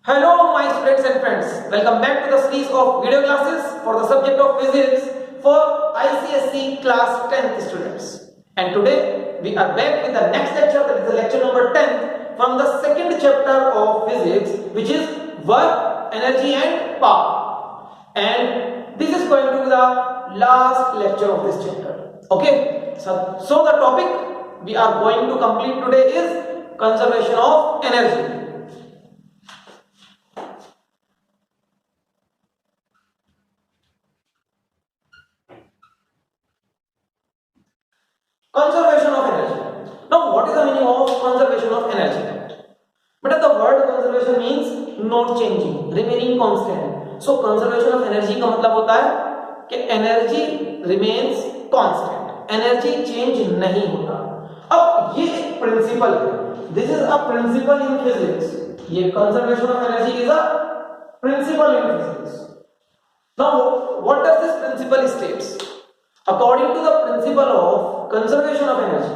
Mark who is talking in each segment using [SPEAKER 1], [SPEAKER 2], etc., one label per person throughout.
[SPEAKER 1] Hello, my students and friends. Welcome back to the series of video classes for the subject of physics for ICSE class 10th students. And today we are back with the next lecture, that is the lecture number 10 from the second chapter of physics, which is work, energy and power. And this is going to be the last lecture of this chapter. Okay, so the topic we are going to complete today is conservation of energy. Conservation of energy. Now, what is the meaning of conservation of energy? But the word conservation means not changing, remaining constant. So, conservation of energy का मतलब होता है कि energy remains constant, energy change नहीं होता. अब ये एक principle है. This is a principle in physics. ये conservation of energy is a principle in physics. Now, what does this principle states? According to the principle of conservation of energy,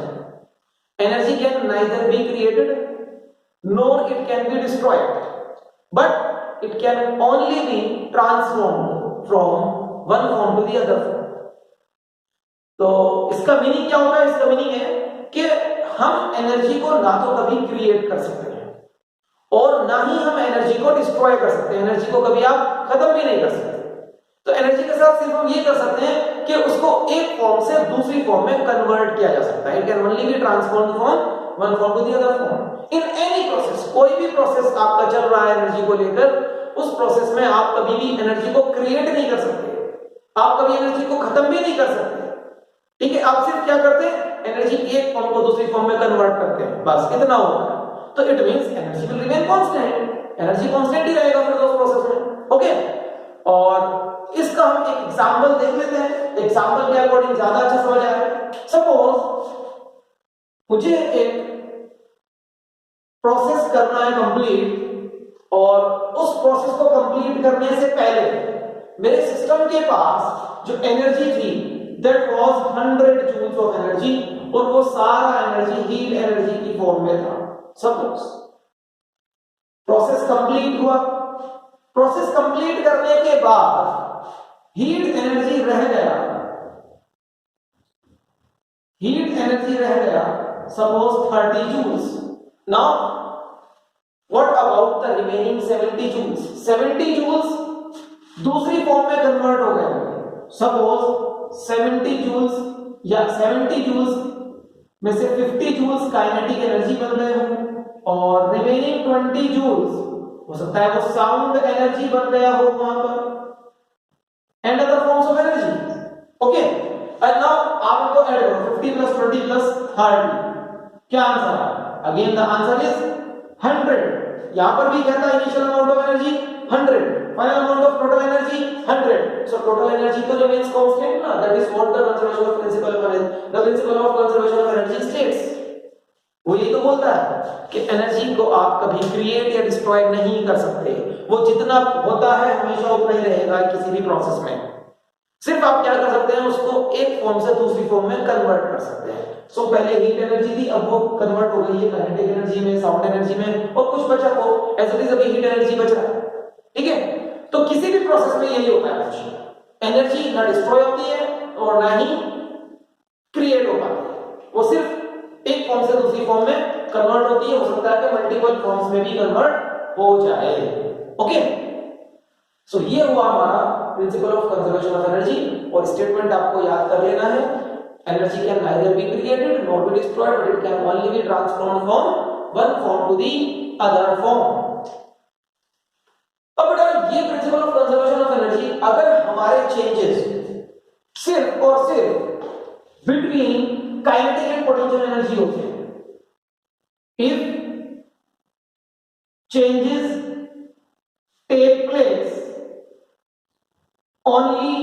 [SPEAKER 1] energy can neither be created nor it can be destroyed, but it can only be transformed from one form to the other form. तो इसका meaning क्या होगा? इसका meaning है कि हम energy को ना तो कभी क्रिएट कर सकते हैं और ना ही हम एनर्जी को डिस्ट्रॉय कर सकते हैं. एनर्जी को कभी आप खत्म भी नहीं कर सकते. तो एनर्जी के साथ सिर्फ हम ये कर सकते हैं कि उसको एक फॉर्म से दूसरी फॉर्म में कन्वर्ट किया जा सकता है. It can only be transformed from one form to the other form in any process. कोई भी प्रोसेस आपका चल रहा है एनर्जी को लेकर, उस प्रोसेस में आप कभी भी एनर्जी को क्रिएट नहीं कर सकते, आप कभी एनर्जी को खत्म भी नहीं कर सकते. ठीक है, आप सिर्फ क्या करते हैं? एनर्जी एक फॉर्म को दूसरी फॉर्म में कन्वर्ट करते हैं, बस इतना होता है. तो it means energy will remain constant. Energy constant ही रहेगा फिर उस प्रोसेस में. ओके, और इसका हम एक एग्जांपल देख लेते हैं. एग्जांपल के अकॉर्डिंग ज्यादा अच्छा समझ आएगा. सपोज मुझे एक प्रोसेस करना है कंप्लीट, और उस प्रोसेस को कंप्लीट करने से पहले मेरे सिस्टम के पास जो एनर्जी थी that was 100 joules of energy, और वो सारा एनर्जी हीट एनर्जी की फॉर्म में था. सपोज प्रोसेस कंप्लीट हुआ. प्रोसेस कंप्लीट करने के बाद हीट एनर्जी रह गया. हीट एनर्जी रह गया suppose 30 joules. Now what about the remaining 70 joules? 70 joules दूसरी फॉर्म में कन्वर्ट हो गए. सपोज 70 जूल्स या 70 जूल्स में से 50 जूल्स काइनेटिक एनर्जी बन गए हो, और रिमेनिंग 20 जूल्स हो सकता है वो साउंड एनर्जी बन गया हो वहां पर, and other forms of energy. Okay, and now आप इनको ऐड करो. 50 plus 20 plus 30. क्या आंसर है? Again the answer is 100. यहाँ पर भी कहता है initial amount of energy 100, final amount of total energy 100. So total energy तो remains constant ना. That is what the conservation of principle of energy, the principle of conservation of energy states. वो ये तो बोलता है कि एनर्जी को आप कभी क्रिएट या डिस्ट्रॉय नहीं कर सकते. वो जितना होता है हमेशा उतना ही रहेगा किसी भी प्रोसेस में. सिर्फ आप क्या कर सकते हैं? उसको एक फॉर्म से दूसरी फॉर्म में कन्वर्ट कर सकते हैं. सो पहले हीट एनर्जी थी, अब वो कन्वर्ट हो गई है काइनेटिक एनर्जी में, साउंड एनर्जी में, और कुछ बचा हो एज इट इज अभी हीट एनर्जी बच रहा है. ठीक है, तो किसी भी प्रोसेस में यही होता है. कुछ एनर्जी ना डिस्ट्रॉय होती है और ना ही क्रिएट हो पाती है. वो सिर्फ एक फॉर्म से दूसरी फॉर्म में कन्वर्ट होती है. हो सकता है कि मल्टीपल फॉर्म्स में भी कन्वर्ट हो जाए. ओके, सो ये हुआ हमारा principle of conservation of energy. और स्टेटमेंट आपको याद कर लेना है. Energy can neither be created nor be destroyed, but it can only be transformed from one form to the other form. अब बेटा ये principle of conservation of energy अगर हमारे चेंजेस सिर्फ और सिर्फ between kinetic and potential energy होते हैं, if changes take place only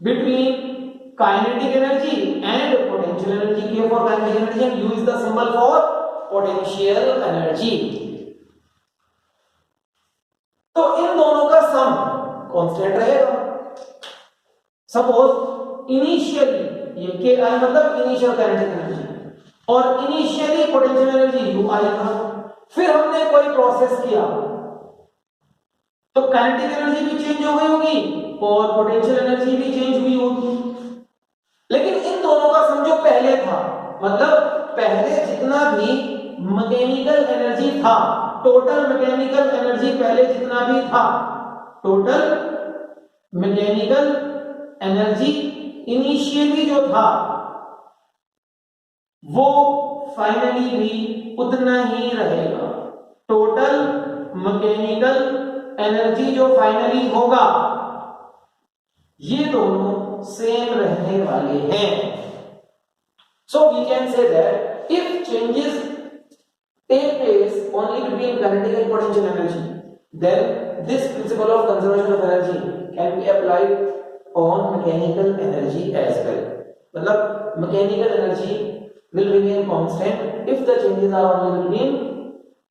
[SPEAKER 1] between kinetic energy and potential energy, K for kinetic energy and U is the symbol for potential energy. तो इन दोनों का सम कांस्टेंट रहेगा. Suppose initially ये के आई मतलब initial kinetic energy, और इनिशियली पोटेंशियल एनर्जी यू आई था. फिर हमने कोई प्रोसेस किया तो काइनेटिक एनर्जी भी चेंज हो गई होगी और पोटेंशियल एनर्जी भी चेंज हुई होगी। लेकिन इन दोनों का समझो पहले था, मतलब पहले जितना भी मैकेनिकल एनर्जी था, टोटल मैकेनिकल एनर्जी पहले जितना भी था, टोटल मैकेनिकल एनर्जी इनिशियली जो था वो फाइनली भी उतना ही रहेगा। टोटल मैकेनिकल एनर्जी जो फाइनली होगा ये दोनों सेम रहने वाले हैं। So we can say that if changes take place only between kinetic and potential energy, then this principle of conservation of energy can be applied on mechanical energy as well. मतलब mechanical energy will remain constant if the changes are only between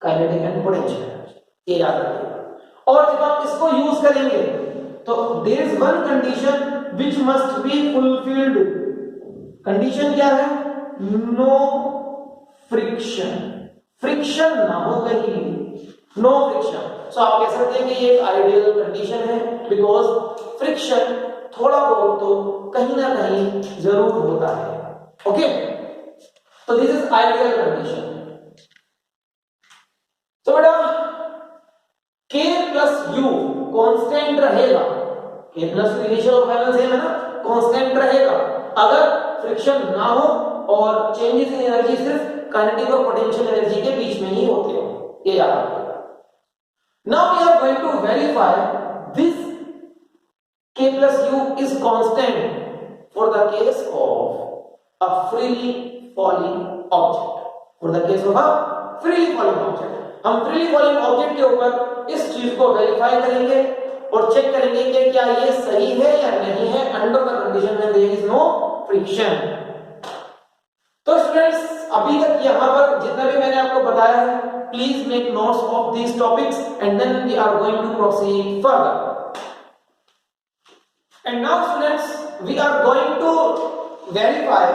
[SPEAKER 1] kinetic and potential energy. ये याद रखिएगा। और जब आप इसको use करेंगे तो there is one condition which must be fulfilled. Condition क्या है? No friction. फ्रिक्शन ना हो कहीं, नो फ्रिक्शन। सो आप कह सकते हैं कि ये एक आइडियल कंडीशन है, बिकॉज फ्रिक्शन थोड़ा बहुत तो कहीं ना कहीं जरूर होता है। ओके, तो दिस इज आइडियल कंडीशन। तो बेटा K प्लस U कांस्टेंट रहेगा, K प्लस U इनिशियल और फाइनल सेम है ना, कांस्टेंट रहेगा अगर फ्रिक्शन ना हो और चेंजेस इन एनर्जी सिर्फ काइनेटिक और पोटेंशियल एनर्जी के बीच में ही होते हो, ये याद रखिएगा। Now we are going to verify this K plus U is constant for the case of a freely falling object. For the case of a freely falling object, हम freely falling object के ऊपर इस चीज को verify करेंगे और check करेंगे कि क्या ये सही है या नहीं है under the condition when there is no friction. तो स्टूडेंट्स अभी तक यहां पर जितना भी मैंने आपको बताया है, please make notes of these topics and then we are going to proceed further. And now students we are going to verify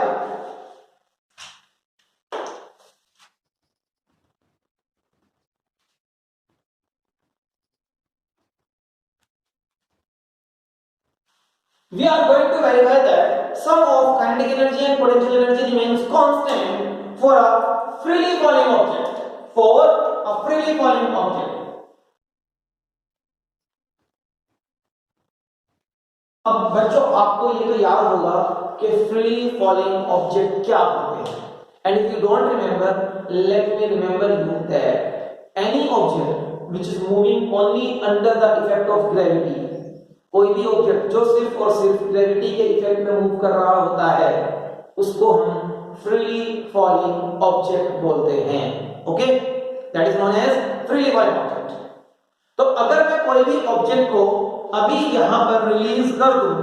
[SPEAKER 1] that sum of kinetic energy and potential energy remains constant for a freely falling object. For a freely falling object. अब बच्चों आपको ये तो याद होगा कि freely falling object क्या होते हैं, and if you don't remember, let me remember you that any object which is moving only under the effect of gravity, कोई भी ऑब्जेक्ट जो सिर्फ और सिर्फ ग्रेविटी के इफेक्ट में मूव कर रहा होता है उसको हम फ्रीली फॉलिंग ऑब्जेक्ट बोलते हैं। Okay, that is known as freely falling object. तो अगर मैं कोई भी ऑब्जेक्ट को अभी यहां पर रिलीज कर दूं,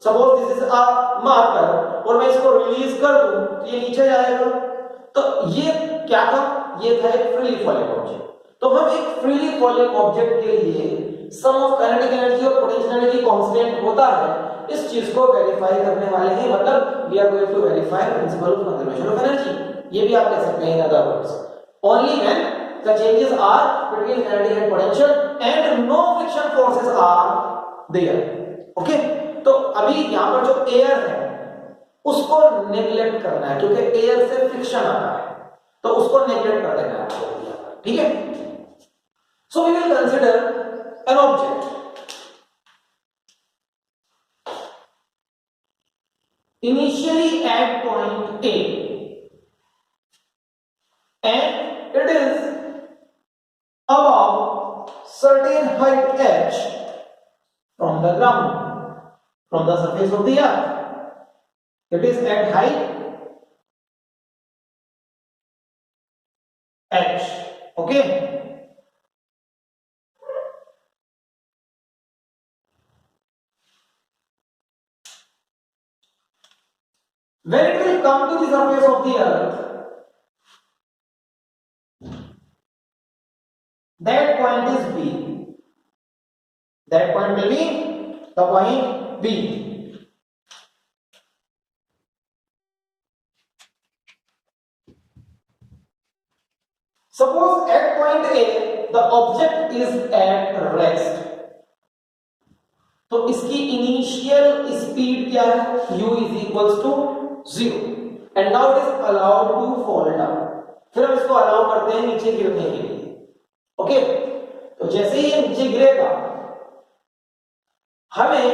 [SPEAKER 1] suppose this is a marker और मैं इसको रिलीज कर दूं तो ये नीचे जाएगा, तो ये क्या था? ये था एक फ्रीली फॉलिंग ऑब्जेक्ट। तो हम एक फ्रीली फॉलिंग ऑब्जेक्ट के लिए सम ऑफ काइनेटिक एनर्जी और पोटेंशियल एनर्जी कांस्टेंट होता है, इस चीज को वेरीफाई करने वाले हैं, मतलब we are going to verify principle of conservation of energy. ये भी आप कह सकते हैं in other words, only when the changes are between kinetic and potential and no friction forces are there. Okay, तो अभी यहां पर जो एयर है उसको नेग्लेक्ट करना है क्योंकि एयर से फ्रिक्शन आता है, तो उसको नेग्लेक्ट कर देना है आपको, ठीक है। So we will consider an object initially at point A and it is above certain height h from the ground, from the surface of the earth. It is at height h. Okay, when it will come to the surface of the earth, that point is B. That point will be the point B. Suppose at the object is at rest, तो इसकी initial speed क्या है, u is equals to 0 and now it is allowed to fall down. फिर हम इसको allow करते हैं नीचे गिरने के लिए। ओके, तो जैसे ही ये नीचे गिरेगा हमें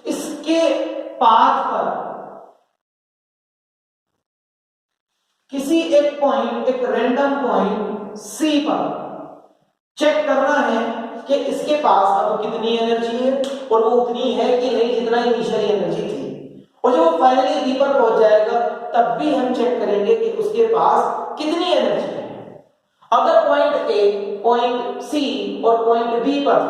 [SPEAKER 1] इसके पाथ पर किसी एक पॉइंट, एक रैंडम पॉइंट C पर चेक करना है कि इसके पास अब कितनी एनर्जी है और वो उतनी है कि नहीं जितना इनिशियली एनर्जी थी। और जब वो फाइनली B पर पहुंच जाएगा तब भी हम चेक करेंगे कि उसके पास कितनी एनर्जी है। अगर पॉइंट A, पॉइंट C और पॉइंट B पर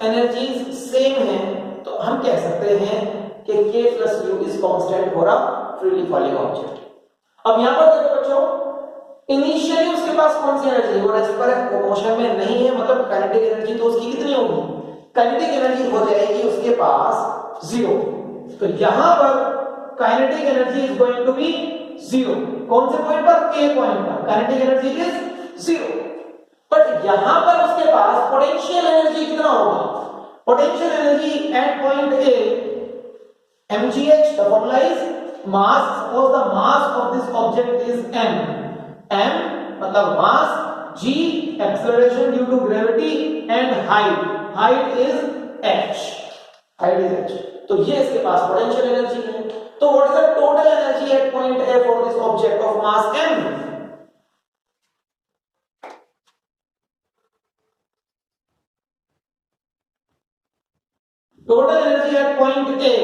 [SPEAKER 1] एनर्जीज सेम है तो हम कह सकते हैं कि K plus U is constant for a freely falling object. अब यहां पर देखो बच्चों, इनिशियली उसके पास कौन सी एनर्जी है, वो रेस्ट पर है, वो मोशन में नहीं है, मतलब काइनेटिक एनर्जी तो उसकी कितनी होगी, काइनेटिक एनर्जी हो जाएगी उसके पास 0। तो यहां पर kinetic energy is going to be 0। कौन से पॉइंट पर, K पॉइंट पर काइनेटिक एनर्जी इज 0। बट यहां पर उसके पास पोटेंशियल एनर्जी कितना होगा, potential energy at point A mgh, the formula is mass, suppose the mass of this object is m, m मतलब mass, g acceleration due to gravity and height is h, तो ये इसके पास potential energy है। तो what is the total energy at point A for this object of mass m, total energy at point A,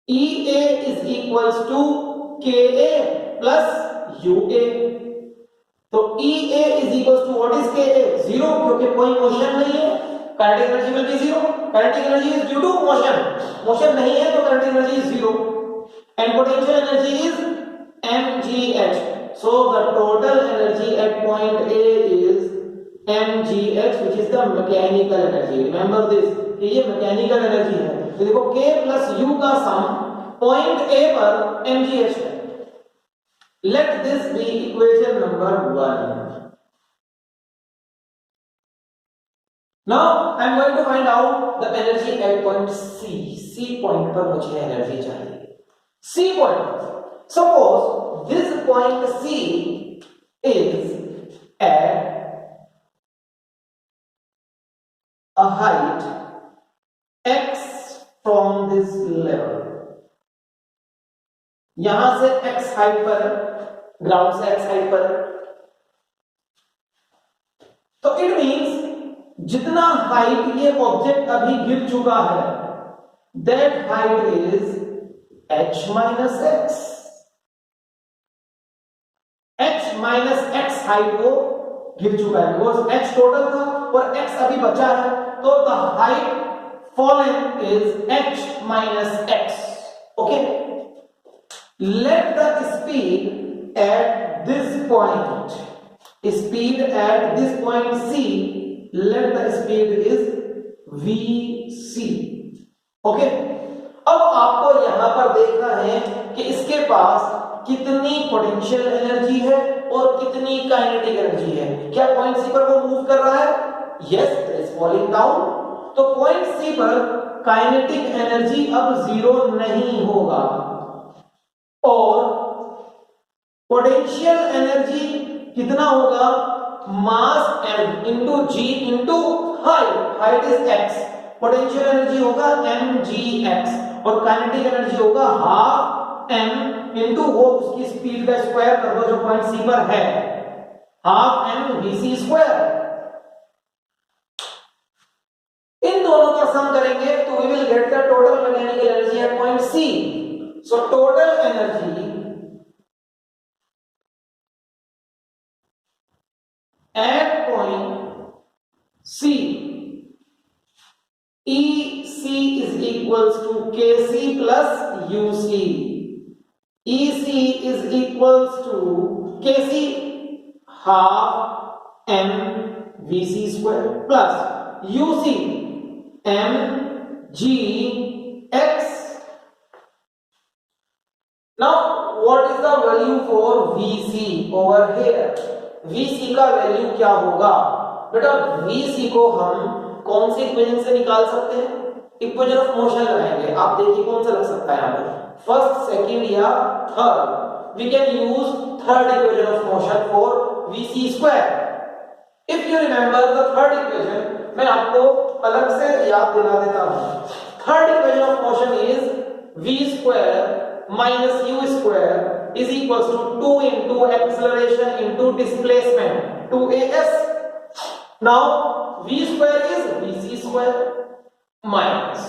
[SPEAKER 1] EA is equals to KA plus UA। तो EA is equals to what is KA, 0, क्योंकि कोई motion नहीं है, kinetic energy will be 0, kinetic energy is due to motion, motion नहीं है तो kinetic energy is 0 and potential energy is mgh। so the total energy at point A is mgh which is the mechanical energy। remember this कि ये mechanical energy है। तो देखो K plus U का sum point A पर mgh है। Let this be equation number 1। Now I am going to find out the energy at point C point पर मुझे एनर्जी चाहिए। C point, suppose this point C is at a height x from this level, यहां से x height पर, ground से x height पर, तो it means जितना हाइट ये ऑब्जेक्ट अभी गिर चुका है that height is h minus x, h minus x height को गिर चुका है, बिकॉज h टोटल था और x अभी बचा है, तो the height fallen is h minus x। okay, let the speed at this point, speed at this point C, let the speed is vc। okay, अब आपको यहां पर देखना है कि इसके पास कितनी पोटेंशियल एनर्जी है और कितनी काइनेटिक एनर्जी है। क्या पॉइंट सी पर वो मूव कर रहा है, yes it is falling down, तो पॉइंट सी पर काइनेटिक एनर्जी अब 0 नहीं होगा और पोटेंशियल एनर्जी कितना होगा, मास m into g into height is x, potential energy होगा mgx और काइनेटिक एनर्जी होगा हाफ m इंटू वो उसकी स्पीड का स्क्वायर कर दो जो पॉइंट सी पर है, हाफ m vc स्क्वायर। इन दोनों का सम करेंगे तो we will get the total mechanical energy at point C। So total energy at point C, EC is equals to KC plus UC, EC is equals to KC half m VC square plus UC m g x। now what is the value for VC over here, Vc का value क्या होगा? बेटा Vc को हम कौन सी equation से निकाल सकते हैं? इक्वेशन ऑफ मोशन लगाएंगे। आप देखिए कौन सा लग सकता है यहाँ पे, फर्स्ट, सेकंड या third. We can use third equation of motion for Vc square. If you remember the third equation, मैं आपको अलग से याद दिला देता हूं। Third equation of motion is v square minus u square is equals to 2 into acceleration into displacement 2as। Now v square is vc square minus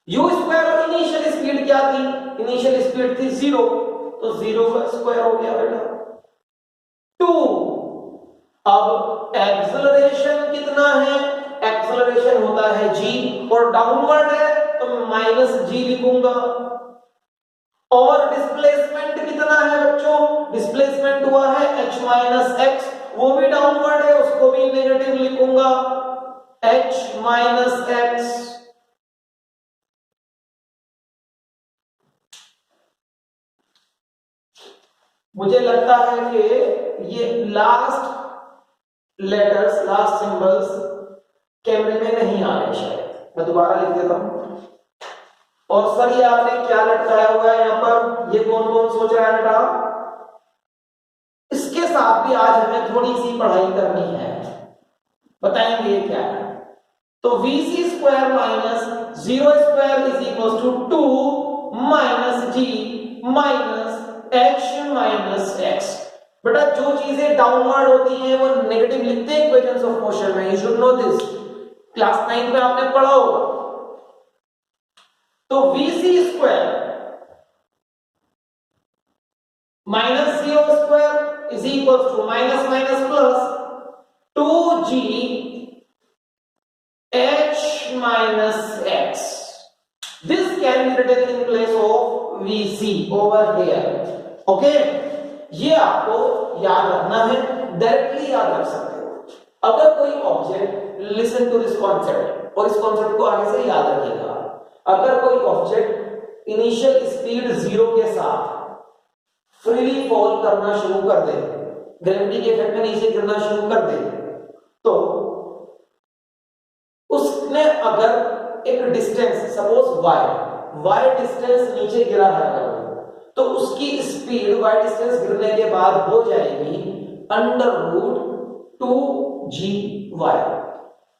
[SPEAKER 1] u square और initial speed क्या थी? इनिशियल स्पीड थी 0, तो 0 का square हो गया बेटा 2। अब एक्सेलरेशन कितना है? एक्सेलरेशन होता है g और डाउनवर्ड है तो माइनस g लिखूंगा। और डिस्प्लेसमेंट कितना है बच्चों? डिस्प्लेसमेंट हुआ है h माइनस x, वो भी डाउनवर्ड है, उसको भी नेगेटिव लिखूंगा h माइनस x। मुझे लगता है कि ये लास्ट लेटर्स, लास्ट सिंबल्स कैमरे में नहीं आ रहे, शायद मैं दोबारा लिख देता हूं। और सर ये आपने क्या लटकाया हुआ है यहाँ पर? ये कौन कौन सोच रहा है बेटा? इसके साथ भी आज हमें थोड़ी सी पढ़ाई करनी है, बताएंगे ये क्या है। तो vc square minus 0 square is equal to 2 minus g minus h minus x। बेटा जो चीजें डाउनवर्ड होती हैं वो नेगेटिव लिखते हैं इक्वेशंस ऑफ मोशन में, you should know this, class 9 में आपने पढ़ा होगा। तो vc square minus 0 square is equal to minus minus plus 2g h minus x। This can be written in place of vc over here. Okay, ये आपको याद रखना है, डायरेक्टली याद रख सकते हो। अगर कोई object, listen to this concept, और इस कॉन्सेप्ट को आगे से याद रखिएगा। अगर कोई ऑब्जेक्ट इनिशियल स्पीड 0 के साथ फ्रीली फॉल करना शुरू कर दे, ग्रेविटी के इफेक्ट में नीचे गिरना शुरू कर दे, तो उसने अगर एक डिस्टेंस, सपोज y डिस्टेंस नीचे गिरा है अगर, तो उसकी स्पीड y डिस्टेंस गिरने के बाद हो जाएगी under root 2gy।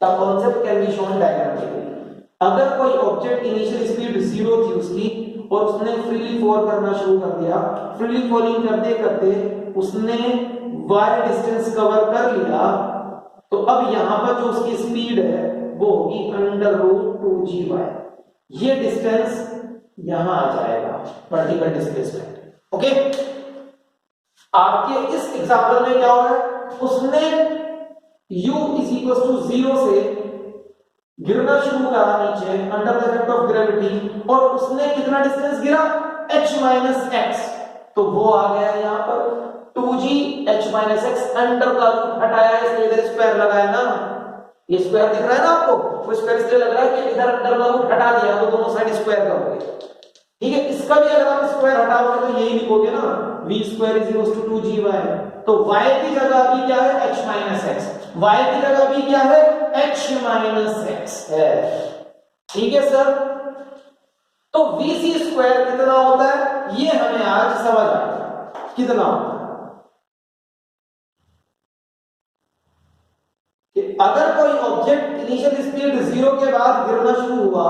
[SPEAKER 1] The concept can be shown diagrammatically. अगर कोई ऑब्जेक्ट इनिशियल स्पीड 0 थी उसकी और उसने फ्रीली फॉल करना शुरू कर दिया, फ्रीली फॉलिंग करते करते उसने y डिस्टेंस कवर कर लिया, तो अब यहां पर जो उसकी स्पीड है वो होगी अंडर रूट 2gy। ये डिस्टेंस यहां आ जाएगा, वर्टिकल डिस्प्लेसमेंट। ओके, आपके इस एग्जांपल में क्या हो रहा है? उसने u इज इक्वल टू 0 से गिरना शुरू करा नीचे under the effect of gravity, और उसने कितना डिस्टेंस गिरा? h माइनस x, तो वो आ गया यहां पर 2g h minus x। Under का रूट हटाया इसलिए इधर स्क्वायर लगाया ना, ये स्क्वायर दिख रहा है ना आपको, वो स्क्वायर इसलिए लग रहा है कि इधर अंडर का रूट हटा दिया तो दोनों साइड स्क्वायर कर दोगे। ठीक है, इसका भी अगर आप स्क्वायर हटाओगे तो यही लिखोगे ना, v square is equal to 2gy। तो y की जगह अभी क्या है? h minus x। y की जगह अभी क्या है? h माइनस x है। ठीक है सर, तो vc स्क्वायर कितना होता है ये हमें आज समझ आएगा कितना होता है। कि अगर कोई ऑब्जेक्ट इनिशियल स्पीड 0 के बाद गिरना शुरू हुआ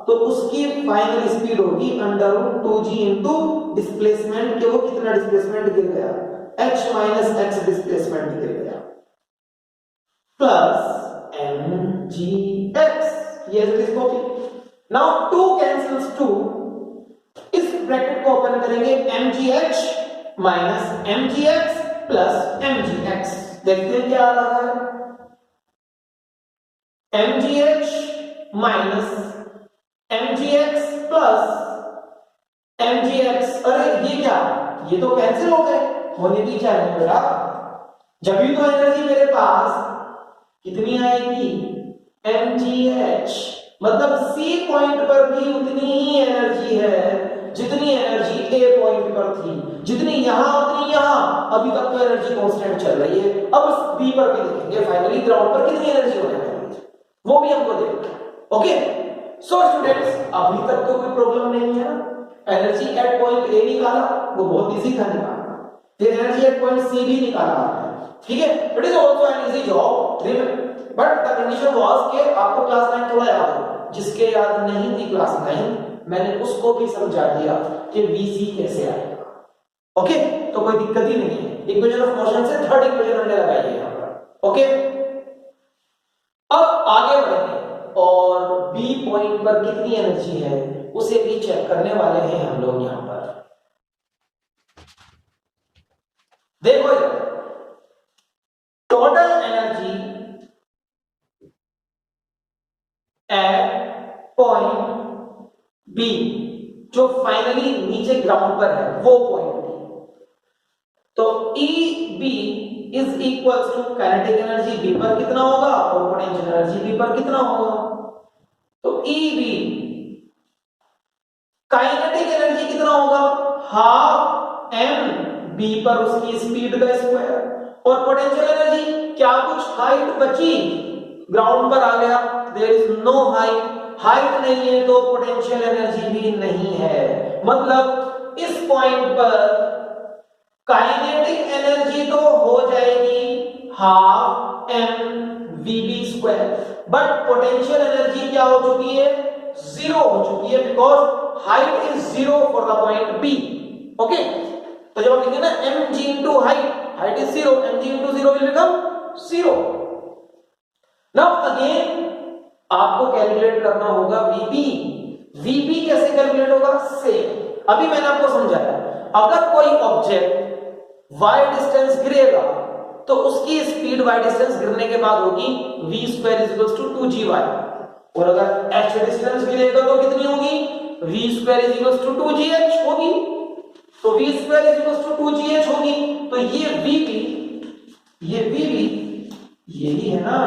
[SPEAKER 1] तो उसकी फाइनल स्पीड होगी under root 2g into displacement, के वो कितना डिस्प्लेसमेंट गिर गया? h माइनस x डिस्प्लेसमेंट गिर गया, प्लस mgx। ये इज कॉपी। नाउ 2 कैंसिल्स 2, इस ब्रैकेट को ओपन करेंगे, mgh minus mgx plus mgx। देखते हैं क्या आ रहा है? mgh minus mgx plus mgx। अरे ये क्या? ये तो कैंसिल हो गए, होने की चाहिए बेटा, जब भी तो एनर्जी मेरे पास कितनी आएगी? mgh। मतलब C पॉइंट पर भी उतनी ही एनर्जी है जितनी एनर्जी ए पॉइंट पर थी, जितनी यहां उतनी यहां, अभी तक तो एनर्जी कांस्टेंट चल रही है। अब इस बी पर भी देखेंगे फाइनली ग्राउंड पर कितनी एनर्जी होने वाली है, वो भी हमको देखना है। ओके, सो स्टूडेंट्स अभी तक तो कोई प्रॉब्लम नहीं है ना। एनर्जी एट पॉइंट ए निकाला, वो बहुत इजी था निकालना, फिर एनर्जी एट पॉइंट सी भी निकाला, ठीक है। It is also an easy job, but the condition was कि आपको क्लास 9 थोड़ा याद हो, जिसके याद नहीं थी क्लास 9 मैंने उसको भी समझा दिया कि वीसी कैसे आएगा। ओके, तो कोई दिक्कत ही नहीं है। इक्वेशन ऑफ मोशन से थर्ड इक्वेशन हमने लगाई है यहां पर। ओके, अब आगे बढ़ेंगे और बी पॉइंट पर कितनी एनर्जी है उसे भी चेक करने वाले हैं हम लोग यहां पर। देखो total energy at point B, जो फाइनली नीचे ग्राउंड पर है वो पॉइंट बी, तो E B is equals to kinetic energy B पर कितना होगा और पोटेंशियल एनर्जी बी पर कितना होगा। तो ई बी काइनेटिक एनर्जी कितना होगा, हाफ एम बी पर उसकी स्पीड का स्क्वायर, और पोटेंशियल एनर्जी क्या कुछ हाइट बची, ग्राउंड पर आ गया, there is no height, height नहीं है तो पोटेंशियल एनर्जी भी नहीं है। मतलब इस पॉइंट पर काइनेटिक एनर्जी तो हो जाएगी half M V B square, but potential energy क्या हो चुकी है, जीरो हो चुकी है, because height is zero for the point B. Okay, तो जब आप लिखेंगे ना M G into height is zero, M G into zero will become zero. Now again आपको कैलकुलेट करना होगा वीबी। वीबी कैसे कैलकुलेट होगा, सेम अभी मैंने आपको समझाया। अगर कोई ऑब्जेक्ट y डिस्टेंस गिरेगा तो उसकी स्पीड y डिस्टेंस गिरने के बाद होगी v square is equals to 2gy, और अगर h डिस्टेंस गिरेगा तो कितनी होगी, v square is equals to 2gh होगी। तो v square is equals to 2gh होगी, तो ये vb यही है ना,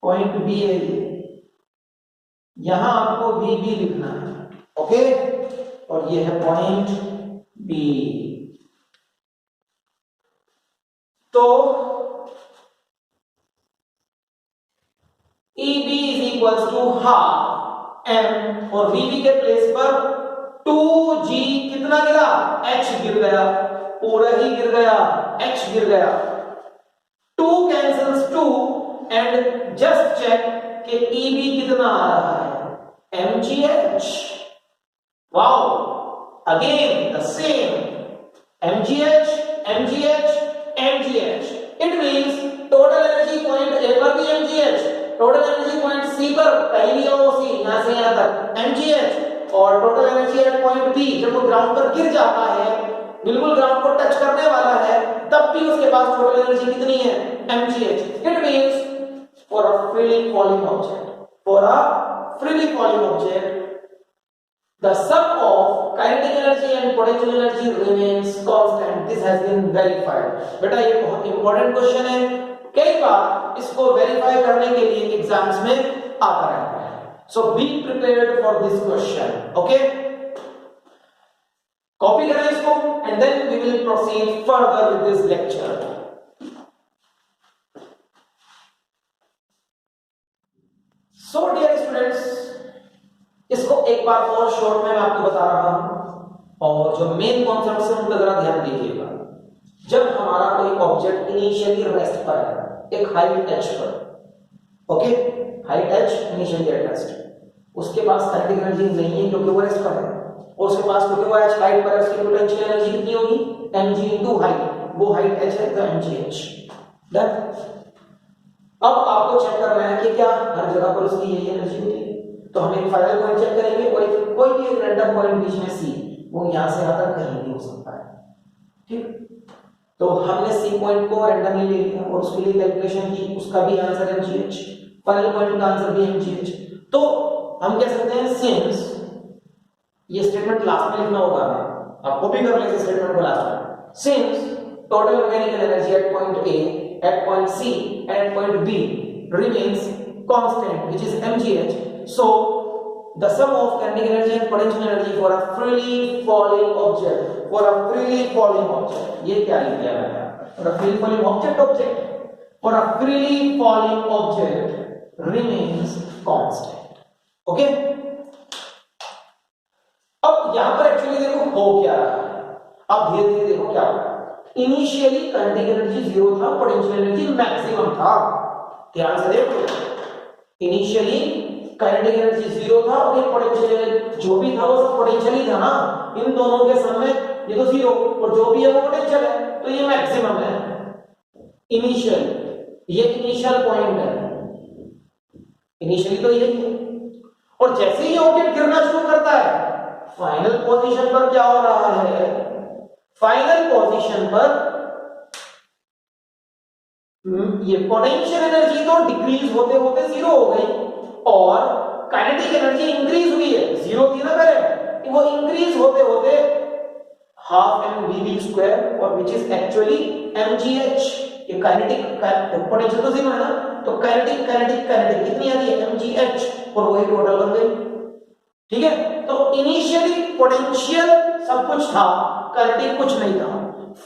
[SPEAKER 1] पॉइंट बी है ये, यहां आपको vb लिखना है। ओके, और ये है पॉइंट बी। तो EB is equals to half m, और VB के प्लेस पर 2g कितना गिरा, h गिर गया, पूरा ही गिर गया, h गिर गया, 2 कैंसल्स 2 एंड जस्ट चेक कि EB कितना आ रहा है, mgh। Wow, again the same, mgh mgh mgh, it means total energy point A पर भी mgh, total energy point C पर कहीं भी हो सी, यहां से यहां तक mgh, और total energy at point B जब वो ग्राउंड पर गिर जाता है, बिल्कुल ग्राउंड को टच करने वाला है, तब भी उसके पास टोटल एनर्जी कितनी है, mgh। It means for a freely falling object the sum of kinetic energy and potential energy remains constant. This has been verified. बेटा ये बहुत इंपॉर्टेंट क्वेश्चन है, कई बार इसको वेरीफाई करने के लिए एग्जाम्स में आता रहता है। So be prepared for this question. Okay, copy करें इसको and then we will proceed further with this lecture. So dear students, इसको एक बार और शॉर्ट में मैं आपको बता रहा हूं, और जो मेन कॉन्सेप्ट है उन पर जरा ध्यान दीजिएगा। जब हमारा कोई ऑब्जेक्ट इनिशियली रेस्ट पर है, एक हाइट h पर, okay, height h initially at rest, उसके पास काइनेटिक एनर्जी नहीं है क्योंकि वो रेस्ट पर है, और उसके पास क्योंकि वो h हाइट पर है, उसकी पोटेंशियल एनर्जी कितनी होगी, mg इनटू हाइट, वो हाइट h है तो mgh। डन। अब आपको चेक करना है कि क्या हर जगह पर उसकी यही एनर्जी होती है, तो हम एक फाइनल पॉइंट चेक करेंगे, कोई भी एक रैंडम पॉइंट बीच में सी, वो यहां से यहां तक कहीं भी हो सकता है, ठीक। तो हमने सी पॉइंट को रैंडमली ले लिया और उसके लिए कैलकुलेशन की, उसका भी आंसर mgh, फाइनल पॉइंट का आंसर भी mgh। तो हम कह सकते हैं सिंस, ये स्टेटमेंट लास्ट में लिखना होगा, आप कॉपी कर लेंगे स्टेटमेंट को लास्ट में, since total mechanical energy at point A, at point C and at point B remains constant which is mgh, so the sum of kinetic energy and potential energy for a freely falling object, ये क्या लिख दिया मैंने, for a freely falling object for a freely falling object remains constant. Okay, अब यहां पर actually देखो हो क्या रहा है, अब धीरे धीरे देखो क्या हो रहा है। इनिशियली काइनेटिक एनर्जी 0 था, पोटेंशियल एनर्जी मैक्सिमम था, ध्यान से देखो, इनिशियली काइनेटिक एनर्जी 0 था और ये पोटेंशियल जो भी था वो सब पोटेंशियल ही था ना, इन दोनों के सम में ये तो 0 और जो भी है वो पोटेंशियल है, तो ये मैक्सिमम है इनिशियल, ये इनिशियल पॉइंट है, इनिशियली तो यही है। और जैसे ही ऑब्जेक्ट गिरना शुरू करता है, फाइनल पोजीशन पर क्या हो रहा है, फाइनल पोजीशन पर ये पोटेंशियल एनर्जी तो डिक्रीज होते होते 0 हो गई और काइनेटिक एनर्जी इंक्रीज हुई है, 0 थी ना पहले, वो इंक्रीज होते होते हाफ mv² और विच इज एक्चुअली mgh, ये काइनेटिक पोटेंशियल तो 0 है ना, तो काइनेटिक कितनी आ रही है mgh और वही टोटल बन गई, ठीक है। तो इनिशियली पोटेंशियल सब कुछ था, काइनेटिक कुछ नहीं था,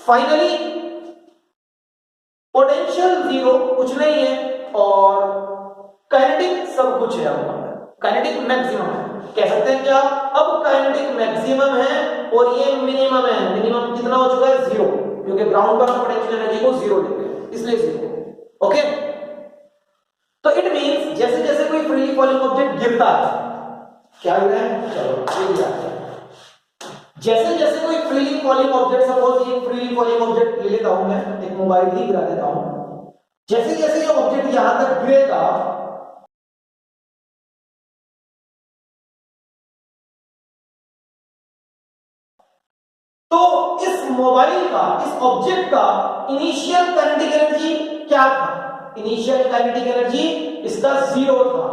[SPEAKER 1] फाइनली पोटेंशियल 0 कुछ नहीं है और काइनेटिक सब कुछ है, काइनेटिक मैक्सिमम है, कह सकते हैं क्या, अब काइनेटिक मैक्सिमम है और ये मिनिमम है, मिनिमम कितना हो चुका है 0, क्योंकि ग्राउंड पर पोटेंशियल एनर्जी को 0 लेते हैं इसलिए 0। ओके, तो इट मींस जैसे जैसे कोई फ्रीली फॉलिंग ऑब्जेक्ट गिरता है, क्या गिरा है, चलो ये गिरा है, जैसे जैसे कोई फ्रीली फॉलिंग ऑब्जेक्ट, सपोज ये फ्रीली फॉलिंग ऑब्जेक्ट ले लेता हूं मैं, एक मोबाइल ही गिरा देता हूं, जैसे जैसे ये ऑब्जेक्ट यहां तक गिरेगा, तो इस मोबाइल का, इस ऑब्जेक्ट का इनिशियल काइनेटिक एनर्जी क्या था, इनिशियल काइनेटिक एनर्जी इसका 0 था,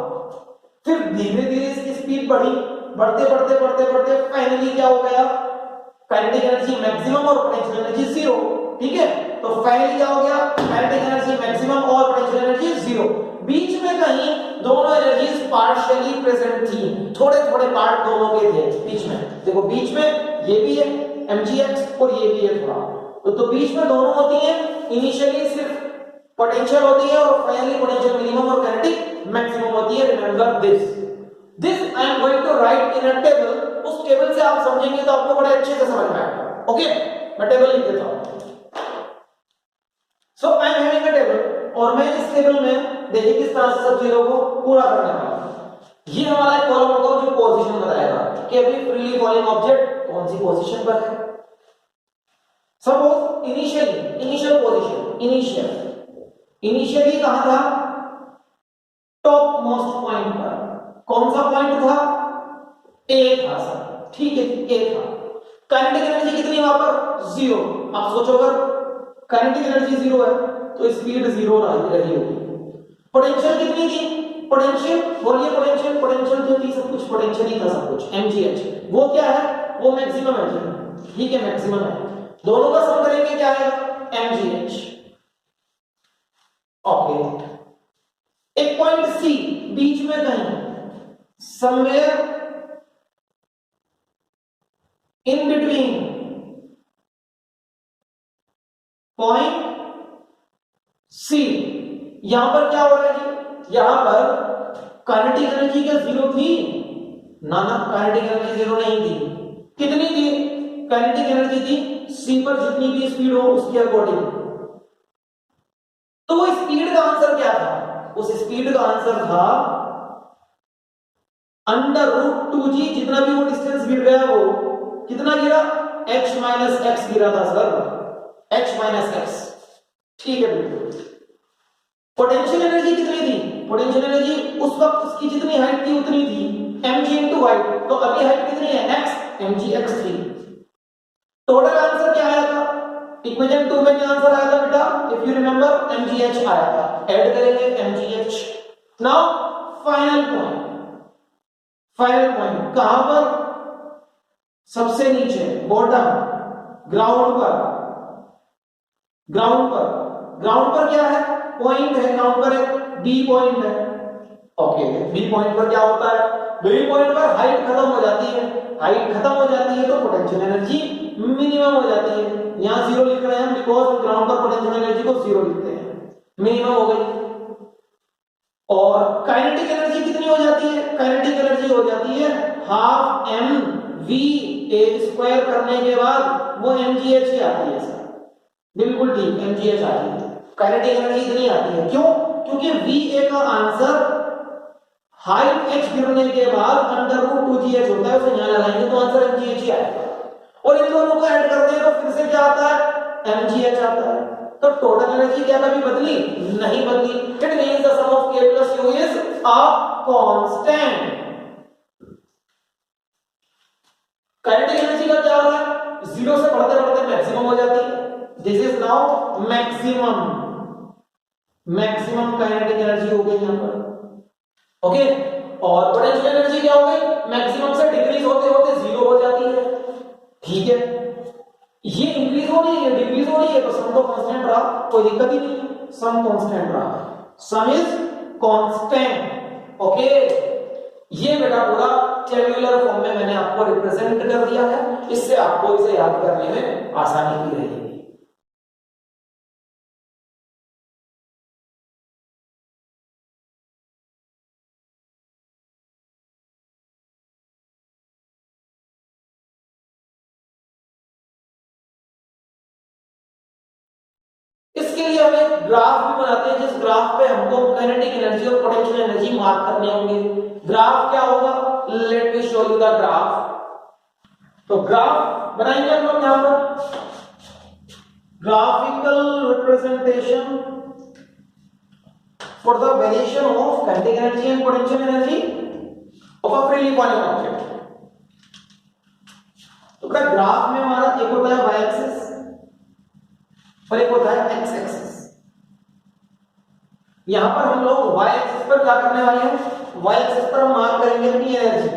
[SPEAKER 1] फिर धीरे धीरे इसकी स्पीड बढ़ी, बढ़ते बढ़ते बढ़ते बढ़ते फाइनली क्या हो गया, काइनेटिक एनर्जी मैक्सिमम और पोटेंशियल एनर्जी 0, ठीक है। तो फाइनली क्या हो गया, काइनेटिक एनर्जी मैक्सिमम और पोटेंशियल एनर्जी 0, बीच में कहीं दोनों एनर्जीज पार्शियली प्रेजेंट थी, थोड़े थोड़े पार्ट दोनों के थे बीच में, देखो बीच में ये भी है mgx और ये भी है थोड़ा, तो बीच में दोनों होती हैं, इनिशियली सिर्फ पोटेंशियल होती है और फाइनली पोटेंशियल मिनिमम और काइनेटिक मैक्सिमम होती है। Remember this I am going to write in a table, उस टेबल से आप समझेंगे तो आपको बड़े अच्छे से समझ में आएगा। ओके, मैं टेबल लिख देता हूं। So I am having a table और मैं इस टेबल में देखिए किस तरह से सब चीजों को पूरा करने वाला हूं। ये हमारा एक कॉलम होगा जो पोजीशन बताएगा कि अभी फ्रीली फॉलिंग ऑब्जेक्ट कौन सी पोजीशन पर है। सपोज इनिशियल पोजीशन, इनिशियली कहां था, टॉप मोस्ट पॉइंट पर, कौन सा पॉइंट था, ए था सर, ठीक है ए था। काइनेटिक एनर्जी कितनी है वहां पर, 0। आप सोचो अगर काइनेटिक एनर्जी 0 है तो स्पीड 0 रही होगी। पोटेंशियल कितनी थी, पोटेंशियल बोलिए, पोटेंशियल जो थी सब कुछ पोटेंशियल ही था, सब कुछ mgh, वो क्या है, वो मैक्सिमम है जी, ठीक है मैक्सिमम है, दोनों का सम करेंगे क्या आएगा mgh। ओके, एक पॉइंट सी बीच में कहीं, somewhere in between point C, यहां पर क्या हो रहा है जी, यहां पर काइनेटिक एनर्जी क्या 0 थी, ना काइनेटिक एनर्जी 0 नहीं थी, कितनी थी, काइनेटिक एनर्जी थी सी पर जितनी भी स्पीड हो उसके अकॉर्डिंग। तो वो स्पीड का आंसर क्या था, उस स्पीड का आंसर था √2g, जितना भी वो डिस्टेंस गिर गया वो कितना गिरा, h माइनस एक्स गिरा था सर, h माइनस एक्स, ठीक है बिल्कुल। पोटेंशियल एनर्जी कितनी थी, पोटेंशियल एनर्जी उस वक्त उसकी जितनी हाइट थी उतनी थी, mg इनटू हाइट, तो अभी हाइट कितनी है x, mgx3। टोटल आंसर क्या आया था, इक्वेशन 2 में क्या आंसर आया था बेटा, इफ यू रिमेंबर mgh आया था, ऐड करेंगे mgh। नाउ फाइनल पॉइंट कहां पर, सबसे नीचे बॉटम, ग्राउंड पर क्या है, पॉइंट है, ग्राउंड पर एक बी पॉइंट है, ओके, बी पॉइंट पर क्या होता है? बी पॉइंट पर हाइट खत्म हो जाती है, हाइट खत्म हो जाती है तो पोटेंशियल एनर्जी मिनिमम हो जाती है। यहां जीरो लिख रहे हैं बिकॉज हम ग्राउंड पर पोटेंशियल एनर्जी को जीरो लिखते हैं, मिनिमम हो गई। और काइनेटिक एनर्जी कितनी हो जाती है? काइनेटिक एनर्जी हो जाती है half M V A square करने के बाद वो mgh की आती है सर, बिल्कुल ठीक, mgh आती है। काइनेटिक एनर्जी इतनी आती है, क्यों? क्योंकि va का आंसर हाइट h गिरने के बाद अंडर रूट 2gh होता है, उसे यहां लगाएंगे तो आंसर mgh ही आएगा। और इन दोनों को ऐड करते हैं तो फिर से क्या आता है? mgh आता है। तो टोटल एनर्जी क्या कभी बदली? नहीं बदली। It means the sum of k plus u is a constant। Kinetic energy का क्या हो रहा है? जीरो से बढ़ते बढ़ते मैक्सिमम हो जाती है। This is now maximum, maximum kinetic energy हो गई यहां पर। ओके, और पोटेंशियल एनर्जी क्या हो गई? मैक्सिमम से डिक्रीज होते होते जीरो हो जाती है। ठीक है, ये इंक्रीज हो रही है, डिक्रीज हो रही है, तो सम तो कांस्टेंट रहा, कोई दिक्कत ही नहीं, सम कांस्टेंट रहा, सम इज कांस्टेंट। ओके, ये बेटा पूरा टेबुलर फॉर्म में मैंने आपको रिप्रेजेंट कर दिया है, इससे आपको इसे याद करने में आसानी भी रहेगी। इसके लिए हम एक ग्राफ भी बनाते हैं, जिस ग्राफ पे हमको काइनेटिक एनर्जी और पोटेंशियल एनर्जी मार्क करने होंगे। ग्राफ क्या होगा? Let me show you the graph. तो ग्राफ बनाएंगे हम लोग यहां पर, graphical representation for the variation of kinetic energy and potential energy of a freely falling object. तो ग्राफ में हमारा एक होता है y एक्सिस और एक होता है x एक्सिस। यहां पर हम लोग y एक्सिस पर क्या करने वाले हैं? y एक्सिस पर हम मार्क करेंगे अपनी एनर्जी,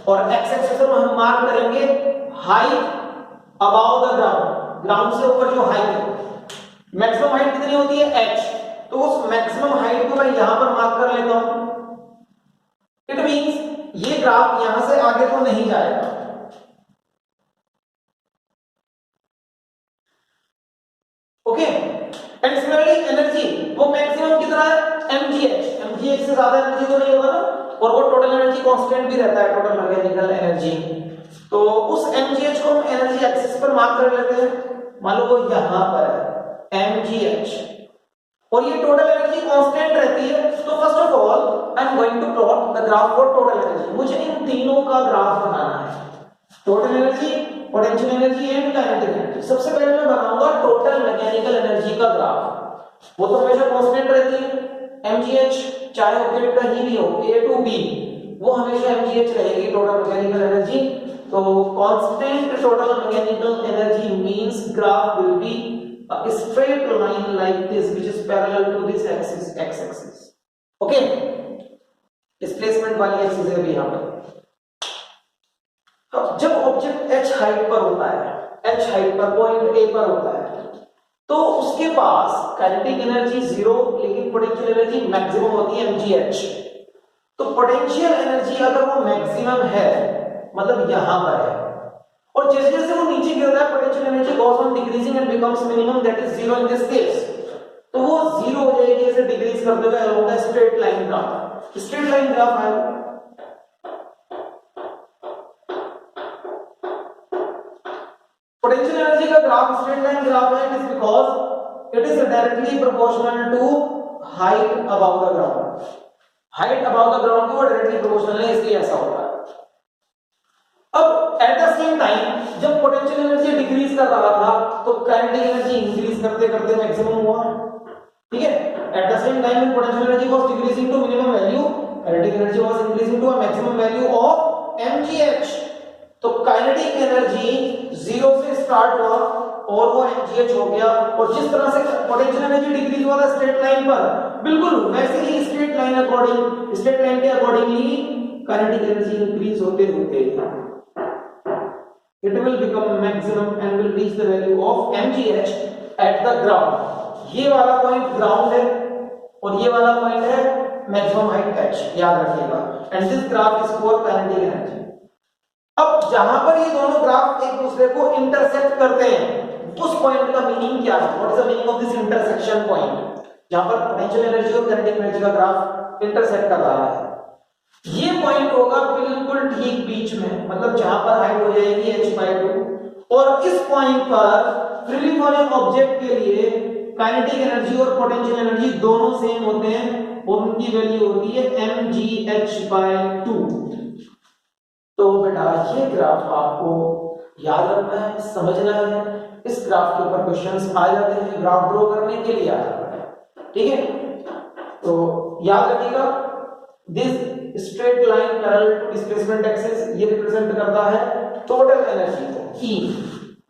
[SPEAKER 1] और x एक्सिस पर हम मार्क करेंगे height above the ground, ground से ऊपर जो हाइट है। मैक्सिमम हाइट कितनी होती है? h, तो उस मैक्सिमम हाइट को मैं यहां पर मार्क कर लेता हूं। इट मींस ये ग्राफ यहां से आगे तो नहीं जाएगा। ओके, एंड सिमिलरली एनर्जी वो मैक्सिमम कितना है? mgh से ज्यादा एनर्जी तो नहीं होगा ना, और वो टोटल एनर्जी कांस्टेंट भी रहता है, टोटल मैकेनिकल एनर्जी। तो उस mgh को हम एनर्जी एक्सिस पर मार्क कर लेते हैं, मान लो वो यहां पर है mgh, और ये टोटल एनर्जी कांस्टेंट रहती है। तो first of all I am going to plot the graph for total energy. मुझे इन तीनों का ग्राफ बनाना है, total energy, potential energy and kinetic energy. सबसे पहले मैं बनाऊंगा टोटल मैकेनिकल एनर्जी का ग्राफ। वो तो हमेशा कांस्टेंट रहती है, mgh, चाहे ऑब्जेक्ट कहीं भी हो, a टू b, वो हमेशा mgh रहेगी टोटल मैकेनिकल एनर्जी। तो constant total mechanical energy means graph will be a straight line like this which is parallel to this axis, x axis। Okay, displacement वाली axis है अभी यहां पर। अब जब ऑब्जेक्ट h हाइट पर होता है, h हाइट पर पॉइंट a पर होता है, तो उसके पास काइनेटिक एनर्जी जीरो, लेकिन पोटेंशियल एनर्जी मैक्सिमम होती है mgh। तो पोटेंशियल एनर्जी अगर वो मैक्सिमम है, मतलब यहां पर है, और जैसे जैसे वो नीचे गिरता है potential energy goes on decreasing and becomes minimum, that is zero in this case. तो वो जीरो हो जाएगी ऐसे डिक्रीज करते हुए along the straight line graph. Straight line graph है, पोटेंशियल एनर्जी का ग्राफ स्ट्रेट लाइन ग्राफ है। It is because it is directly proportional to height above the ground. Height above the ground को directly proportional है, इसलिए ऐसा होता है। अब एट द सेम टाइम जब पोटेंशियल एनर्जी डिक्रीज कर रहा था, तो काइनेटिक एनर्जी इंक्रीज करते करते मैक्सिमम हुआ। ठीक है, at the same time potential energy was decreasing to minimum value, kinetic energy was increasing to a maximum value of mgh। तो काइनेटिक एनर्जी जीरो से स्टार्ट हुआ और वो mgh हो गया, और जिस तरह से पोटेंशियल एनर्जी डिक्रीज हुआ था स्ट्रेट लाइन पर, बिल्कुल वैसे ही straight line according, straight line के अकॉर्डिंगली काइनेटिक एनर्जी इंक्रीज होते होते it will become maximum and will reach the value of mgh at the ground। ये वाला पॉइंट ग्राउंड है, और ये वाला पॉइंट है मैक्सिमम हाइट h, याद रखिएगा। And this graph is for kinetic energy. अब जहां पर ये दोनों ग्राफ एक दूसरे को इंटरसेक्ट करते हैं, उस पॉइंट का मीनिंग क्या है? What is the meaning of this intersection point? जहां पर पोटेंशियल एनर्जी और काइनेटिक एनर्जी का ग्राफ इंटरसेक्ट कर रहा है, ये पॉइंट होगा बिल्कुल ठीक बीच में, मतलब जहां पर हाइट हो जाएगी h/2, और इस पॉइंट पर फ्रीली फॉलिंग ऑब्जेक्ट के लिए काइनेटिक एनर्जी और पोटेंशियल एनर्जी दोनों सेम होते हैं और उनकी वैल्यू होती है mgh/2। तो बेटा ये ग्राफ आपको याद रखना है, समझना है। इस ग्राफ के ऊपर क्वेश्चंस आ जाते हैं, ग्राफ ड्रॉ करने के लिए आ जाता है, ठीक है? तो याद रखिएगा, this straight line parallel to displacement axis, ये रिप्रेजेंट करता है टोटल एनर्जी को, E,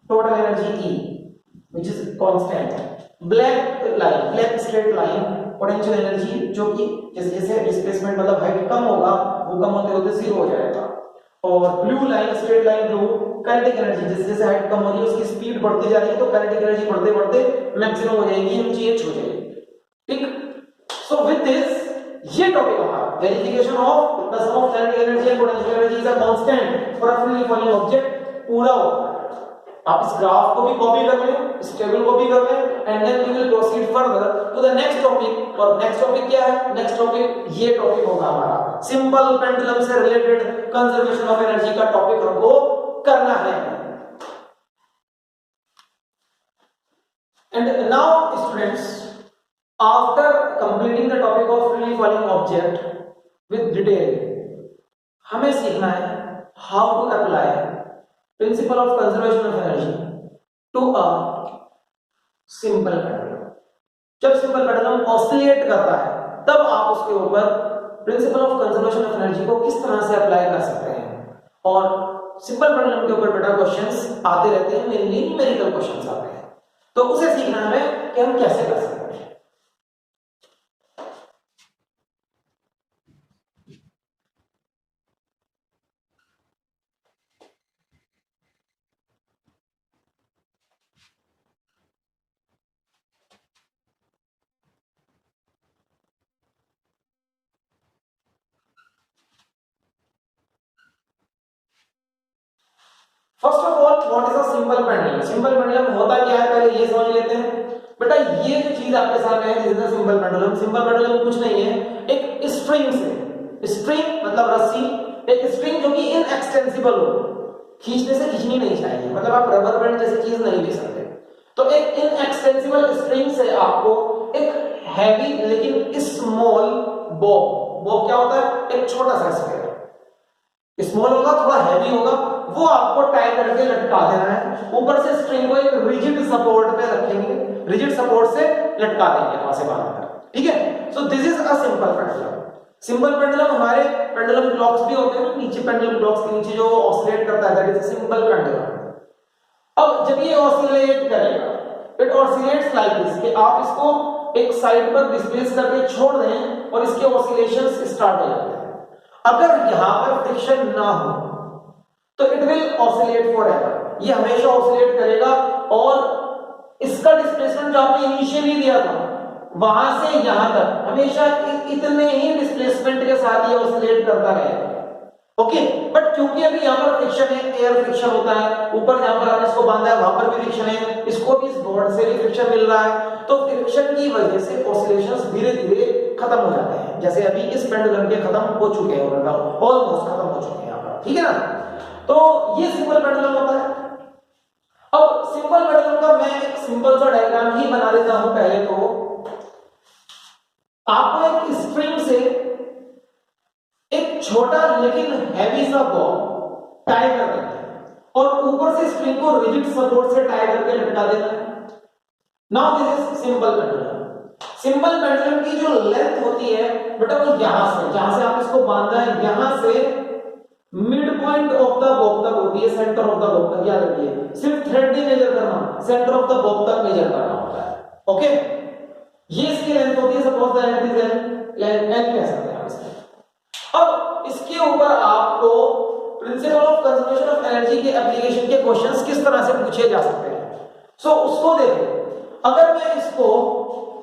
[SPEAKER 1] total energy E which is constant. Black line, black straight line potential energy, जो कि जैसे जैसे डिस्प्लेसमेंट मतलब हाइट कम होगा, वो कम होते होते जीरो हो जाएगा। और blue line, straight line blue, kinetic energy, जैसे जैसे हाइट कम हो रही है उसकी स्पीड बढ़ती जा रही है, तो काइनेटिक एनर्जी बढ़ते बढ़ते मैक्सिमम हो जाएगी, mgh हो जाएगी, ठीक? सो विद दिस ये टॉपिक हमारा verification of the sum of kinetic energy and potential energy is a constant for a freely falling object पूरा होता है। आप इस ग्राफ को भी कॉपी कर लें, इस टेबल को भी कर लें, and then we will proceed further to the next topic. और नेक्स्ट टॉपिक क्या है? नेक्स्ट टॉपिक ये टॉपिक होगा हमारा सिंपल पेंडुलम से रिलेटेड कंजर्वेशन ऑफ एनर्जी का टॉपिक हमको करना है। And now students, after completing the topic of freely falling object with detail, हमें सीखना है how to apply principle of conservation of energy to a simple pendulum. जब simple pendulum oscillate करता है, तब आप उसके ऊपर principal of conservation of energy को किस तरह से अप्लाई कर सकते हैं। और सिंपल पेंडुलम के ऊपर बेटा क्वेश्चंस आते रहते हैं, मेनली न्यूमेरिकल क्वेश्चंस आते हैं, तो उसे सीखना हमें कि हम कैसे कर सकते हैं। First of all, what is a simple pendulum? Simple pendulum होता क्या है पहले ये समझ लेते हैं। बेटा ये जो चीज आपके सामने है, this is a simple pendulum. Simple pendulum कुछ नहीं है, एक स्ट्रिंग से, स्ट्रिंग मतलब रस्सी, एक स्ट्रिंग जो कि इनएक्सटेंसिबल हो, खींचने से खींचनी नहीं चाहिए, मतलब आप रबर बैंड जैसी चीज नहीं ले सकते। तो एक इनएक्सटेंसिबल स्ट्रिंग से आपको एक हैवी लेकिन स्मॉल बॉब, बॉब क्या होता है? एक छोटा सा स्फीयर, स्मॉल होगा, थोड़ा हैवी होगा, वो आपको टाई करके लटका देना है। ऊपर से स्ट्रिंग को एक रिजिड सपोर्ट पे रखेंगे, रिजिड सपोर्ट से लटका देंगे वहां से बांधकर, ठीक है? सो this is a simple pendulum. Simple pendulum हमारे पेंडुलम क्लॉक्स भी होते हैं ना, नीचे पेंडुलम क्लॉक्स के नीचे जो ऑसिलेट करता है, that is a simple pendulum. अब जब ये ऑसिलेट करेगा, इट ऑसिलेट्स लाइक दिस, कि आप इसको एक साइड पर डिस्प्लेस करके छोड़ दें और इसके ऑसिलेशंस स्टार्ट हो जाते हैं। अगर यहां पर फ्रिक्शन ना हो तो इट विल ऑसिलेट फॉरएवर, ये हमेशा ऑसिलेट करेगा, और इसका डिस्प्लेसमेंट जो आपने इनिशियली दिया था वहां से यहां तक हमेशा इतने ही डिस्प्लेसमेंट के साथ ये ऑसिलेट करता रहेगा, ओके? बट क्योंकि अभी यहां पर फ्रिक्शन है, एयर फ्रिक्शन होता है, ऊपर जहां पर आपने इसको बांधा है वहां पर भी फ्रिक्शन है, इसको भी इस बोर्ड से भी फ्रिक्शन मिल रहा है, तो फ्रिक्शन की वजह से ऑसिलेशंस धीरे धीरे खत्म हो जाते हैं, जैसे अभी इस पेंडुलम के खत्म हो चुके हैं, ऑलमोस्ट खत्म हो चुके हैं यहां पर, ठीक है ना? तो ये सिंपल पेंडुलम होता है। अब सिंपल पेंडुलम का मैं एक सिंपल सा डायग्राम ही बना देता हूं। पहले तो आपको एक स्प्रिंग से एक छोटा लेकिन हैवी सा बॉल टाई कर देना है और ऊपर से स्प्रिंग को रिजिड सपोर्ट से टाई करके लटका देना है। Now this is simple pendulum. Simple pendulum की जो लेंथ होती है बेटा वो यहां से, जहां से आप इसको बांधा है, यहां से mid point of the Bob तक होती है, सेंटर ऑफ द बॉब तक, याद रखिए। सिर्फ थ्रेड नहीं मेजर करना, सेंटर ऑफ द बॉब तक मेजर करना होता है, ओके? ये इसकी लेंथ होती है, suppose the length is L कह सकते हैं इसको। अब इसके ऊपर आपको principal of conservation of energy के एप्लीकेशन के क्वेश्चंस किस तरह से पूछे जा सकते हैं, सो उसको देखो। अगर मैं इसको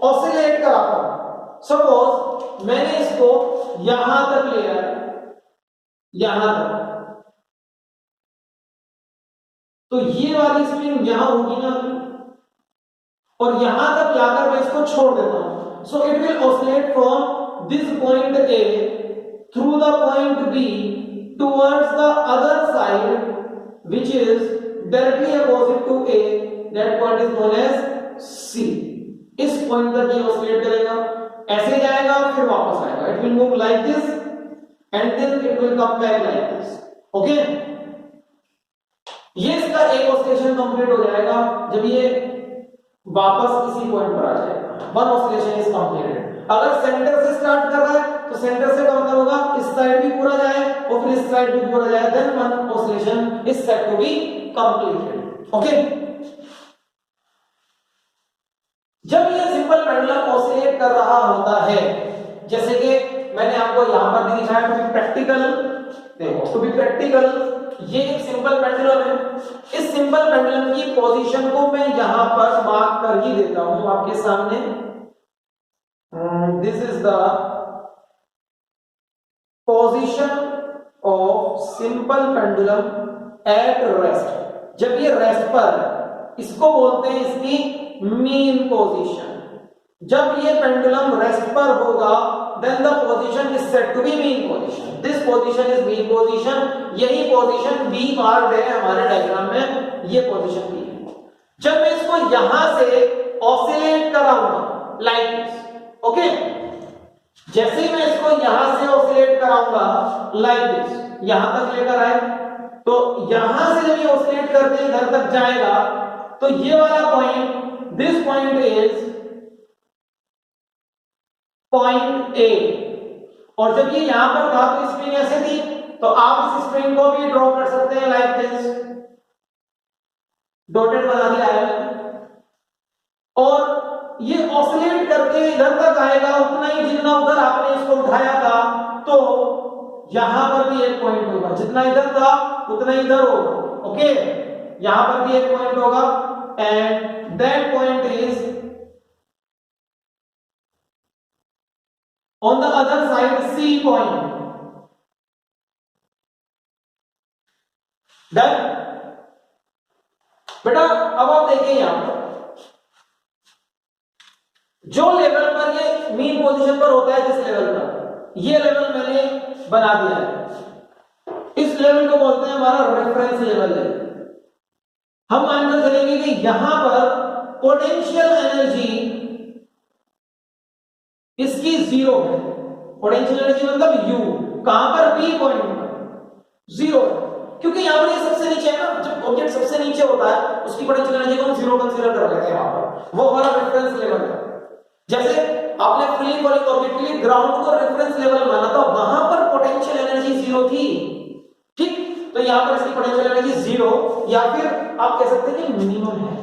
[SPEAKER 1] ऑसिलेट कराता हूं, सपोज मैंने इसको यहां तक लिया है, यहां तक, तो ये वाली स्प्रिंग यहां होगी ना, और यहां तक लाकर मैं इसको छोड़ देता हूं। So it will oscillate from this point A through the point be towards the other side which is directly opposite to A, that point is known as C। इस पॉइंट तक ये ऑसिलेट करेगा, ऐसे जाएगा फिर वापस आएगा, it will move like this and then it will come back like this। Okay, ये इसका एक ऑसिलेशन कंप्लीट हो जाएगा जब ये वापस इसी पॉइंट पर आ जाएगा। One oscillation is completed. अगर सेंटर से स्टार्ट कर रहा है तो सेंटर से का मतलब होगा इस साइड भी पूरा जाए और फिर इस साइड भी पूरा जाए, then one oscillation is said to be completed. Okay, जब ये सिंपल पेंडुलम ऑसिलेट कर रहा होता है, जैसे कि मैंने आपको यहां पर भी दिखाया, टू बी प्रैक्टिकल, देखो टू बी प्रैक्टिकल, ये एक सिंपल पेंडुलम है। इस सिंपल पेंडुलम की पोजीशन को मैं यहां पर मार्क कर ही देता हूं आपके सामने। This is the position of simple pendulum at rest. जब ये रेस्ट पर, इसको बोलते हैं इसकी मीन पोजीशन। जब ये पेंडुलम रेस्ट पर होगा then the position is said to be mean position। this position is mean position। यही पोजीशन बी मार्क्ड है हमारे डायग्राम में, ये पोजीशन बी है। जब मैं इसको यहां से ऑसिलेट कराऊंगा लाइक दिस, ओके, जैसे ही मैं इसको यहां से ऑसिलेट कराऊंगा लाइक दिस, यहां तक लेकर आए, तो यहां से जब ये ऑसिलेट करके इधर तक जाएगा तो ये वाला point, this point is point A, और जब ये यहां पर था तो स्प्रिंग ऐसे थी, तो आप इस स्प्रिंग को भी ड्रॉ कर सकते हैं लाइक दिस, डॉटेड बना दिया है, और ये ऑसिलेट करके इधर तक आएगा उतना ही जितना उधर आपने इसको उठाया था। तो यहां पर भी एक पॉइंट होगा, जितना इधर था उतना इधर होगा। ओके, यहां पर भी एक पॉइंट होगा and that point is on the other side C point। Done? बेटा अब आप देखिए यहां पर जो लेवल पर ये मीन पोजीशन पर होता है, जिस लेवल पर, ये लेवल मैंने बना दिया है, इस लेवल को बोलते हैं हमारा रेफरेंस लेवल है। हम मानकर चलेंगे कि यहां पर पोटेंशियल एनर्जी इसकी जीरो है। पोटेंशियल एनर्जी मतलब यू, कहां पर, बी पॉइंट पर जीरो है, क्योंकि यहां पर ये सबसे नीचे है ना। जब ऑब्जेक्ट सबसे नीचे होता है उसकी पोटेंशियल एनर्जी को हम जीरो कंसीडर कर लेते हैं वहां पर, वो हमारा रेफरेंस लेवल है। जैसे आपने फ्री फॉलिंग ऑब्जेक्ट के लिए ग्राउंड को रेफरेंस लेवल माना, तो वहां पर पोटेंशियल एनर्जी जीरो थी, ठीक, तो यहां पर इसकी पोटेंशियल एनर्जी जीरो, या फिर आप कह सकते हैं कि मिनिमम है।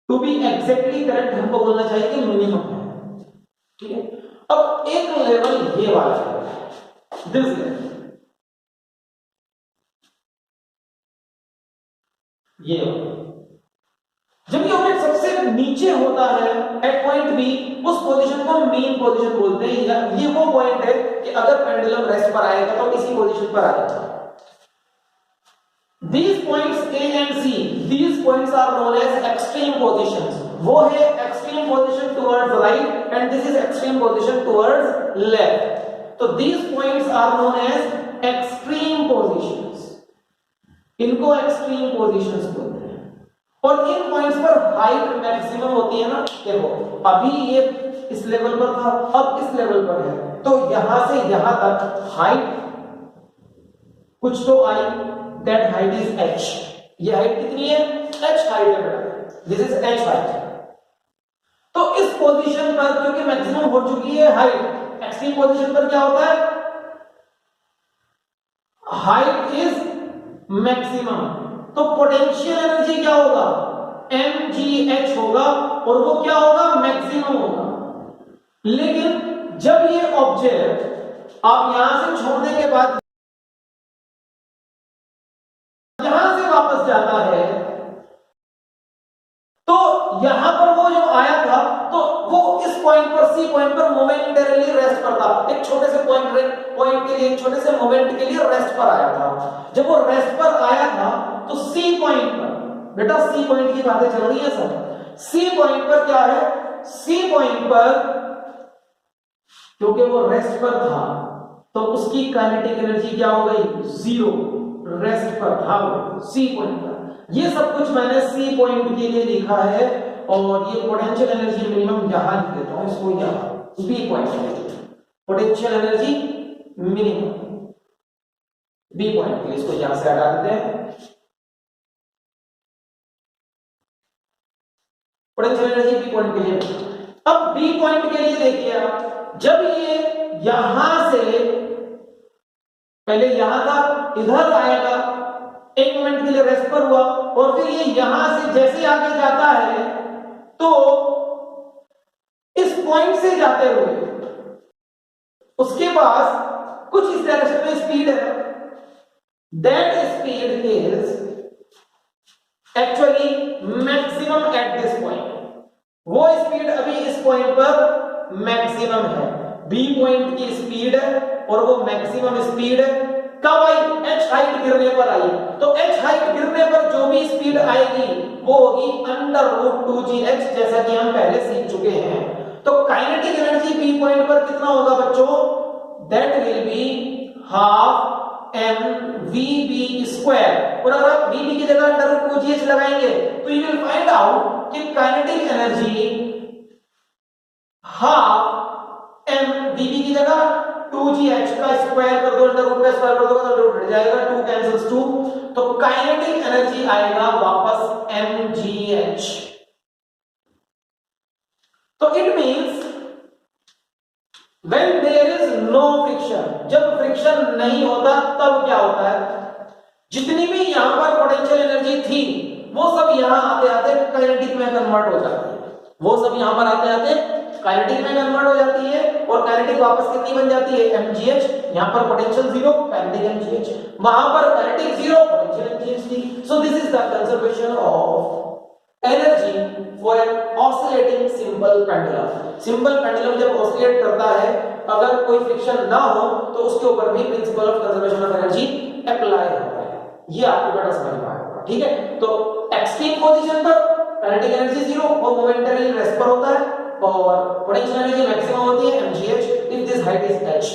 [SPEAKER 1] टू बी एग्जैक्टली करेक्ट हमको बोलना चाहिए कि मिनिमम है, ठीक है। अब एक लेवल ये वाला है, दिस लेवल, ये जब ये ऑब्जेक्ट सबसे नीचे होता है एट पॉइंट बी, उस पोजीशन को मेन पोजीशन बोलते हैं। ये वो पॉइंट है कि अगर पेंडुलम रेस्ट पर आएगा तो इसी पोजीशन पर आएगा। These points A and C, these points are known as extreme positions। वो है extreme position towards right and this is extreme position towards left। तो these points are known as extreme positions। इनको extreme positions बोलते हैं। और इन points पर height maximum होती है ना, देखो अभी ये इस लेवल पर था, अब इस लेवल पर है, तो यहां से यहां तक हाइट कुछ तो आई, दैट हाइट इज h। ये हाइट कितनी है, h हाइट है बेटा, दिस इज h हाइट। तो इस पोजीशन पर क्योंकि मैक्सिमम हो चुकी है हाइट, एक्सट्रीम पोजीशन पर क्या होता है, हाइट इज मैक्सिमम, तो पोटेंशियल एनर्जी क्या होगा, mgh होगा, और वो क्या होगा, मैक्सिमम होगा। लेकिन जब ये ऑब्जेक्ट आप यहां से छोड़ने के बाद यहां से वापस जाता है, तो यहां पर वो जो आया था तो वो इस पॉइंट पर, सी पॉइंट पर पर था, एक छोटे से पॉइंट के लिए, एक छोटे से मोमेंट के लिए रेस्ट पर आया था। जब वो रेस्ट पर आया था तो सी पॉइंट पर, बेटा सी पॉइंट की बातें चल रही है सब, सी पॉइंट पर क्या है, सी पॉइंट पर क्योंकि वो रेस्ट पर था तो उसकी काइनेटिक एनर्जी क्या हो गई, जीरो, रेस्ट पर था वो सी पॉइंट पर। ये सब कुछ मैंने सी पॉइंट के लिए लिखा है और ये पोटेंशियल एनर्जी मिनिमम यहां लिख देता हूं, इसको यहां B point, potential energy minimum B point के लिए इसको यहां से हटा देते हैं। पोटेंशियल एनर्जी बी पॉइंट के लिए। अब बी पॉइंट के लिए देखिए आप, जब ये यहां से पहले यहां था, इधर आएगा, एक मोमेंट के लिए रेस्ट पर हुआ और फिर ये यहां से जैसे आगे जाता है तो इस पॉइंट से जाते हुए उसके पास कुछ इस डायरेक्शन में स्पीड है, that speed is actually maximum eight this point. वो स्पीड अभी इस पॉइंट पर मैक्सिमम है, बी पॉइंट की स्पीड है और वो मैक्सिमम स्पीड कब आई, h हाइट गिरने पर आई। तो h हाइट गिरने पर जो भी स्पीड आएगी वो होगी √2gh, जैसा कि हम पहले सीख चुके हैं। तो काइनेटिक एनर्जी बी पॉइंट पर कितना होगा बच्चों, that will be half mvb²। और अगर आप vb की जगह √2gh लगाएंगे तो यू विल फाइंड आउट कि काइनेटिक एनर्जी हाफ mvb की जगह 2gh का स्क्वायर कर दो, अंडर रूट का स्क्वायर कर दो तो रूट हट जाएगा, 2 कैंसिल्स 2, तो काइनेटिक एनर्जी आएगा वापस mgh। तो it means when there is no friction, जब फ्रिक्शन नहीं होता तब क्या होता है, जितनी भी यहां पर पोटेंशियल एनर्जी थी वो सब यहां आते आते काइनेटिक में कन्वर्ट हो जाती है, वो सब यहां पर आते आते काइनेटिक में कन्वर्ट हो जाती है और काइनेटिक वापस कितनी बन जाती है, mgh। यहां पर पोटेंशियल जीरो, काइनेटिक mgh, वहां पर काइनेटिक जीरो, पोटेंशियल mgh थी। So this is the conservation of energy for an oscillating simple pendulum. Simple pendulum जब ऑसिलेट करता है, अगर कोई फ्रिक्शन ना हो तो उसके ऊपर भी principal of conservation of energy apply होता है। ये आपको बेटा समझ में आएगा, ठीक है। तो एक्सट्रीम पोजीशन पर काइनेटिक एनर्जी जीरो, वो मोमेंटरी रेस्ट पर होता है और पोटेंशियल एनर्जी मैक्सिमम होती है mgh if this height is h।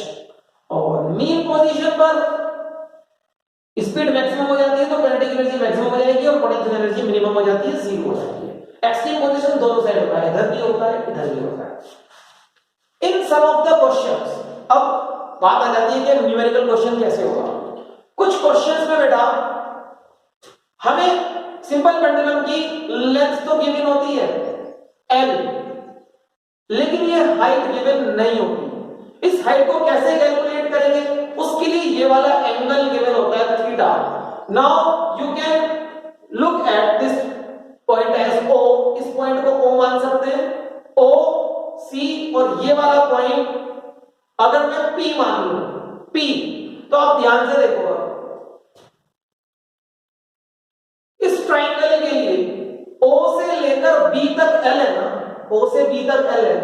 [SPEAKER 1] और मीन पोजीशन पर स्पीड मैक्सिमम हो जाती है तो काइनेटिक एनर्जी मैक्सिमम हो जाएगी और पोटेंशियल एनर्जी मिनिमम हो जाती है, जीरो हो जाती है। एक्सट्रीम पोजीशन दोनों साइड होता है, इधर भी होता है इधर भी होता है। इन सम ऑफ द क्वेश्चंस, अब बात आ जाती है कि न्यूमेरिकल क्वेश्चन कैसे होगा। कुछ क्वेश्चंस में बेटा हमें सिंपल पेंडुलम की लेंथ तो गिवन होती है l, लेकिन ये हाइट गिवन नहीं होती। इस हाइट को कैसे कैलकुलेट करेंगे, उसके लिए ये वाला एंगल गिवन होता है theta. Now you can look at this point as O, इस पॉइंट को O मान सकते हैं, O C, और ये वाला पॉइंट अगर मैं P मान लूं, P, तो आप ध्यान से देखो, इस ट्राइंगल के लिए O से लेकर B तक L है ना, O से B तक L है,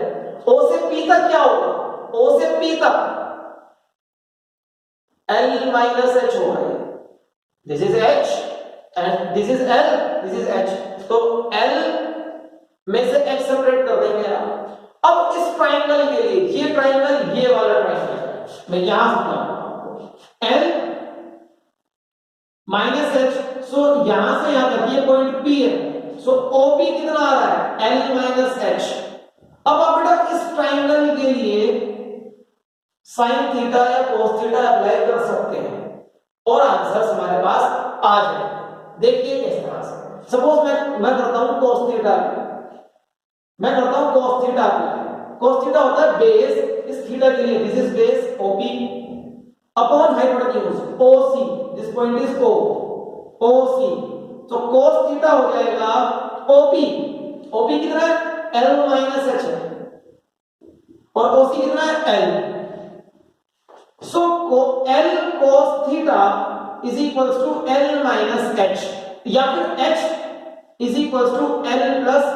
[SPEAKER 1] O से P तक क्या होगा, O से P तक L माइनस H होगा। This is H and this is L, this is H, तो L में से H सेपरेट कर देंगे आप। अब इस ट्राइंगल के लिए, ये ट्राइंगल ये वाला ट्राइंगल है, मैं यहां से बताऊंगा L माइनस H, सो यहां से यहां तक ये पॉइंट P है, सो OP कितना आ रहा है, L माइनस H। अब आप बेटा इस ट्राइंगल के लिए साइन थीटा या कोस थीटा अप्लाई कर सकते हैं और आंसर हमारे पास आ जाए। देखिए किस तरह से, सपोज मैं करता हूं कोस थीटा, मैं करता हूं कोस थीटा। कोस थीटा होता है बेस, इस थीटा के लिए this is base OP upon hypotenuse OC, this point is O, OC, तो कोस थीटा हो जाएगा OP, OP कितना है, L माइनस H है और OC कितना है, L। So L cos theta is equals to L minus H, या फिर H is equals to L plus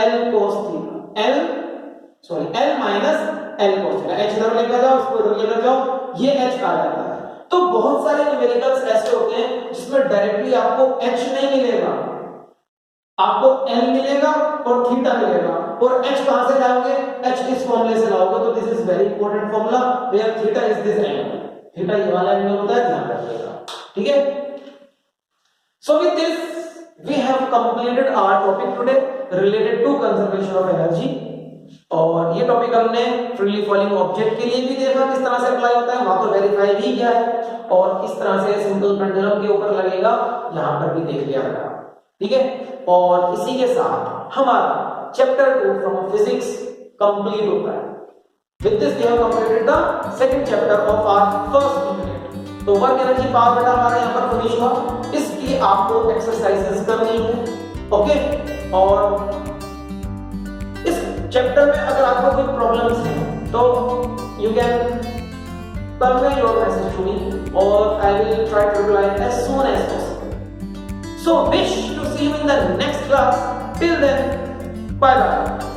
[SPEAKER 1] L cos theta, L minus L पहुंचेगा। H इधर लेकर जाओ, इसको इधर लेकर जाओ, ये H आ जाता है। तो बहुत सारे न्यूमेरिकल्स ऐसे होते हैं जिसमें डायरेक्टली आपको H नहीं मिलेगा, आपको L मिलेगा और थीटा मिलेगा, और H कहां से लाओगे? H इस फॉर्मूले से लाओगे। तो this is very important formula where theta is this angle, theta ये वाला एंगल होता है, ध्यान रखिएगा, ठीक है। So with this we have completed our topic today related to conservation of energy, और ये टॉपिक हमने फ्रीली फॉलिंग ऑब्जेक्ट के लिए भी देखा किस तरह से अप्लाई होता है, वहां तो वेरीफाई भी किया है, और इस तरह से सिंपल पेंडुलम के ऊपर लगेगा यहां पर भी देख लिया गया, ठीक है। और इसी के साथ हमारा चैप्टर 2 फ्रॉम फिजिक्स कंप्लीट होता है। With this we have completed the second chapter of our first unit। तो वर्क एनर्जी पावर बेटा हमारा यहाँ पर फिनिश हुआ। इसकी आपको एक्सरसाइजेस करनी है, ओके। और इस चैप्टर में अगर आपको कोई प्रॉब्लम्स हैं तो you can convey your message to me, or I will try to reply as soon as possible. So wish to see you in the next class. Till then, bye bye.